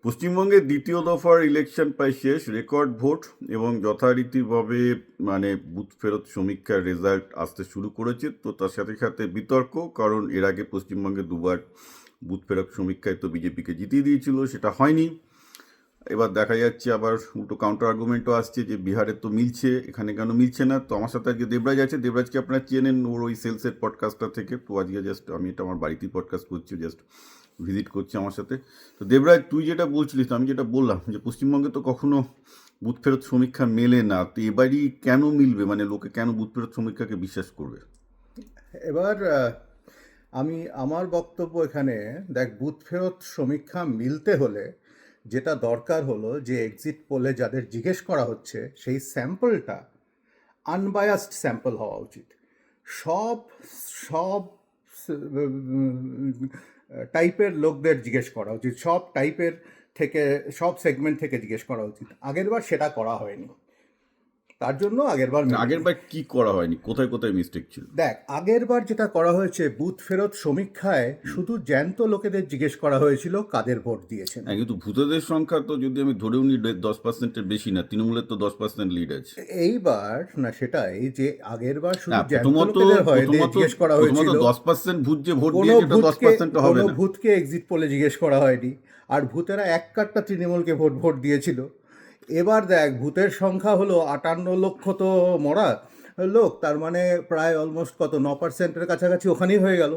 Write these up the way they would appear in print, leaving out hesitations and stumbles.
পশ্চিমবঙ্গের দ্বিতীয় দফার ইলেকশন প্রায় শেষ, রেকর্ড ভোট এবং যথারীতিভাবে বুথ ফেরত সমীক্ষার রেজাল্ট আসতে শুরু করেছে। তো তার সাথে সাথে বিতর্ক, কারণ এর আগে পশ্চিমবঙ্গে দুবার বুথ ফেরত সমীক্ষায় তো বিজেপিকে জিতিয়ে দিয়েছিল, সেটা হয়নি। এবার দেখা যাচ্ছে আবার উল্টো কাউন্টার আর্গুমেন্টও আসছে যে বিহারে তো মিলছে, এখানে কেন মিলছে না। তো আমার সাথে আজকে দেবরাজ আছে। দেবরাজকে আপনারা চেনেন ওর ওই সেলসের পডকাস্টটা থেকে। তো আজকে জাস্ট আমি এটা আমার বাড়িতেই পডকাস্ট করছি, জাস্ট ভিজিট করছি আমার সাথে। তো দেবরাজ, তুই যেটা বলছিলিস, আমি যেটা বললাম যে পশ্চিমবঙ্গে তো কখনো বুথ ফেরত সমীক্ষা মেলে না, তো এবারই কেন মিলবে? লোকে কেন বুথ ফেরত সমীক্ষাকে বিশ্বাস করবে? এবার আমি আমার বক্তব্য এখানে, দেখ, বুথ ফেরত সমীক্ষা মিলতে হলে যেটা দরকার হলো যে এক্সিট পোলে যাদের জিজ্ঞেস করা হচ্ছে সেই স্যাম্পলটা আনবায়াসড স্যাম্পল হওয়া উচিত। সব সব টাইপের লোকদের জিজ্ঞেস করা উচিত, সব টাইপের থেকে, সব সেগমেন্ট থেকে জিজ্ঞেস করা উচিত। আগেরবার সেটা করা হয়নি, তার জন্য আগেরবার কি করা হয়নি? কোথায় কোথায় মিস্টেক ছিল? দেখ, আগেরবার যেটা করা হয়েছে বুথ ফেরত সমীক্ষায় শুধু জ্যান্ত লোকেদের জিজ্ঞেস করা হয়েছিল কাদের ভোট দিয়েছেন। কিন্তু ভূতেদের সংখ্যা তো যদি আমি ধরেও নিই 10%-এর বেশি না, তৃণমূলের তো 10% লিড আছে। এইবার না, সেটাই যে আগেরবার শুধু জ্যান্ত লোকেদের হয় জিজ্ঞেস করা হয়েছিল, 10% ভূত যে ভোট দিয়েছে 10% হবে না। ভূতকে এক্সিট পোলে জিজ্ঞেস করা হয়নি, আর ভূতেরা এক কাট্টা তৃণমূলকে ভোট দিয়েছিল। এবার দেখ, ভূতের সংখ্যা হলো 58 লক্ষ তো মরা লোক, তার মানে প্রায় অলমোস্ট কত 9%-এর কাছাকাছি ওখানেই হয়ে গেল।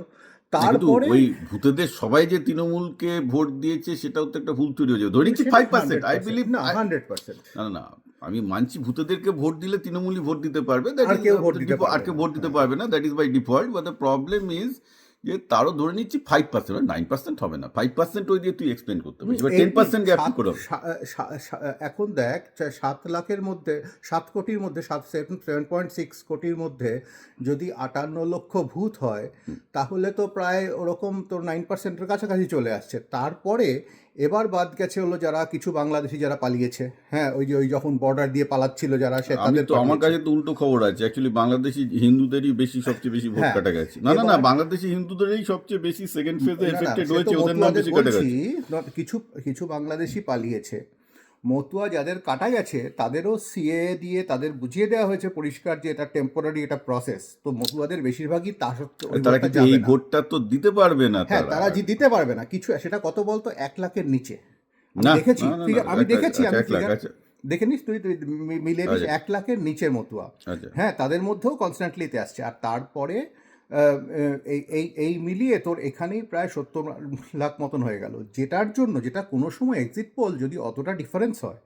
তারপরে ওই ভূতেদের সবাই যে তৃণমূলকে ভোট দিয়েছে সেটাও তো একটা ভুল তৈরি হয়ে যাবে। ধরে নিচ্ছি 5%, আই বিলিভ না 100%। না, আমি মানছি ভূতেদেরকে ভোট দিলে তৃণমূলই ভোট দিতে পারবে, আর কেউ ভোট দিতে পারবে না, that is by default. But the problem is যে তারও ধরে নিচ্ছি 5%, 9% হবে না, 5% ওই দিয়ে তুই এক্সপ্লেন করতে পারবি। এবার 10% গ্যাপ কি করে হবে? এখন দেখ, 7 লাখের মধ্যে, 7 কোটির মধ্যে, 7.6 কোটির মধ্যে যদি 58 লক্ষ ভূত হয়, তাহলে তো প্রায় ওরকম তোর 9%-এর কাছাকাছি চলে আসছে। তারপরে এবার বাদ গেছে হলো যারা কিছু বাংলাদেশি যারা পালিয়েছে, হ্যাঁ, ওই যখন বর্ডার দিয়ে পালাচ্ছিল যারা, সে তাদের তো আমার কাছে তো উল্টো খবর আছে। অ্যাকচুয়ালি বাংলাদেশি হিন্দুদেরই সবচেয়ে বেশি ভোট কাটা গেছে। না, বাংলাদেশি হিন্দুদেরই সবচেয়ে বেশি সেকেন্ড ফেজে এফেক্টেড হয়েছে, ওদের নাম বেশি কাটা গেছে। কিছু বাংলাদেশি পালিয়েছে, মতুয়া যাদের কাটা গেছে তাদেরও সিএ দিয়ে তাদের বুঝিয়ে দেওয়া হয়েছে পরিষ্কার যে এটা টেম্পোরারি, এটা প্রসেস। তো মতুয়াদের বেশিরভাগই তারা কিন্তু এই ভোটটা তো দিতে পারবে না। হ্যাঁ, তারা দিতে পারবে না কিছু। সেটা কত বলতো? 1 লাখের নিচে। আমি দেখেছি, দেখে নিস তুই মিলে নিস, 1 লাখের নিচের মতুয়া। হ্যাঁ, তাদের মধ্যেও কনস্ট্যান্টলিতে আসছে। আর তারপরে এই মিলিয়ে তোর এখানেই প্রায় 70 লাখ মতন হয়ে গেল, যেটা কোনো সময় এক্সিট পোল যদি অতটা ডিফারেন্স হয়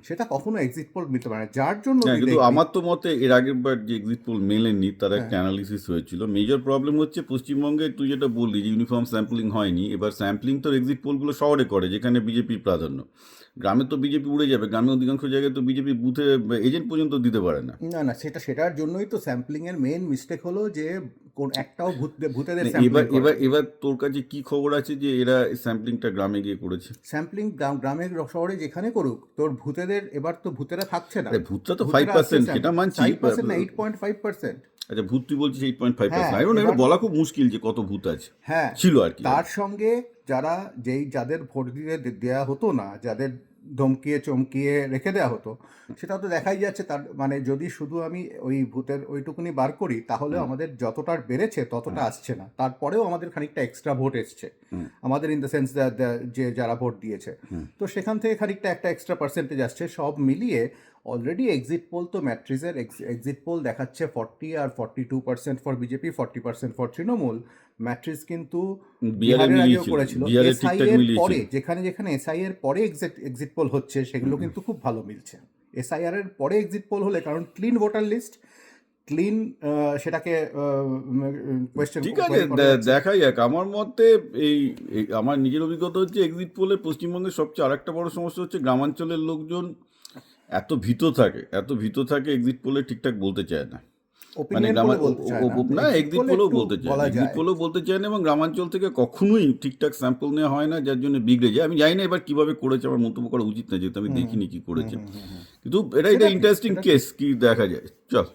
সেটা কখনো এক্সিট পোল মিলতে পারে না। যার জন্য কিন্তু আমার তো মতে এর আগের বার যে এক্সিট পোল মেলেনি, তার একটা অ্যানালিসিস হয়েছিল। মেজর প্রবলেম হচ্ছে পশ্চিমবঙ্গে তুই যেটা বললি যে ইউনিফর্ম স্যাম্পলিং হয়নি। এবার স্যাম্পলিং তো এক্সিট পোলগুলো শহরে করে, যেখানে বিজেপির প্রাধান্য। গ্রামে তো বিজেপি উড়ে যাবে, গ্রামে অধিকাংশ জায়গায় তো বিজেপি বুথে এজেন্ট পর্যন্ত দিতে পারে না। না, সেটার জন্যই তো স্যাম্পলিং এর মেইন মিস্টেক হলো যে কোন একটাও ভূতেদের এবার তোর কাছে কি খবর আছে যে এরা স্যাম্পলিংটা গ্রামে গিয়ে করেছে? স্যাম্পলিং গ্রামে শহরে যেখানে করুক, তোর ভূতেদের এবার তো ভূতেরা থাকছে না। ভূতটা তো 5%, সেটা মানছি। 8.5%। আচ্ছা, ভূত তুই বলছিস 8.5%। এটা বলা খুব মুশকিল যে কত ভূত আছে। হ্যাঁ, ছিল আর কি। তার সঙ্গে যাদের ভোট দিতে দেওয়া হতো না, যাদের ধমকিয়ে চমকিয়ে রেখে দেওয়া হতো, সেটা তো দেখাই যাচ্ছে। তার মানে যদি শুধু আমি ওই ভূতের ওইটুকুনি বার করি, তাহলে আমাদের যতটা বেড়েছে ততটা আসছে না। তারপরেও আমাদের খানিকটা এক্সট্রা ভোট এসছে আমাদের, ইন দ্য সেন্স যে যারা ভোট দিয়েছে, তো সেখান থেকে খানিকটা একটা এক্সট্রা পার্সেন্টেজ আসছে। সব মিলিয়ে অলরেডি এক্সিট পোল তো ম্যাট্রিজের এক্সিট পোল দেখাচ্ছে 40 আর 42% ফর বিজেপি, 40% ফর তৃণমূল। ম্যাট্রিজ কিন্তু বিহারের আগেও করেছিল। এসআই এর পরে, যেখানে এসআই এর পরে এক্সিট পোল হচ্ছে, সেগুলো কিন্তু খুব ভালো মিলছে। এসআইআর এর পরে এক্সিট পোল হলে, কারণ ক্লিন ভোটার লিস্ট, ক্লিন, সেটাকে কোয়েশ্চেন। ঠিক আছে, দেখা যাক। আমার মতে এই আমার নিজের অভিজ্ঞতা হচ্ছে এক্সিট পোলে পশ্চিমবঙ্গের সবচেয়ে আরেকটা বড় সমস্যা হচ্ছে গ্রামাঞ্চলের লোকজন এত ভীত থাকে এক্সিট পোলে ঠিকঠাক বলতে চায় না। এক্সিট পোলেও বলতে চায় না, এবং গ্রামাঞ্চল থেকে কখনোই ঠিকঠাক স্যাম্পল নেওয়া হয় না, যার জন্য বিগড়ে যায়। আমি জানি না এবার কিভাবে করেছে, আমার মন্তব্য করা উচিত না, যেহেতু আমি দেখিনি কি করেছে। কিন্তু এটা ইন্টারেস্টিং কেস, কি দেখা যায়। চল।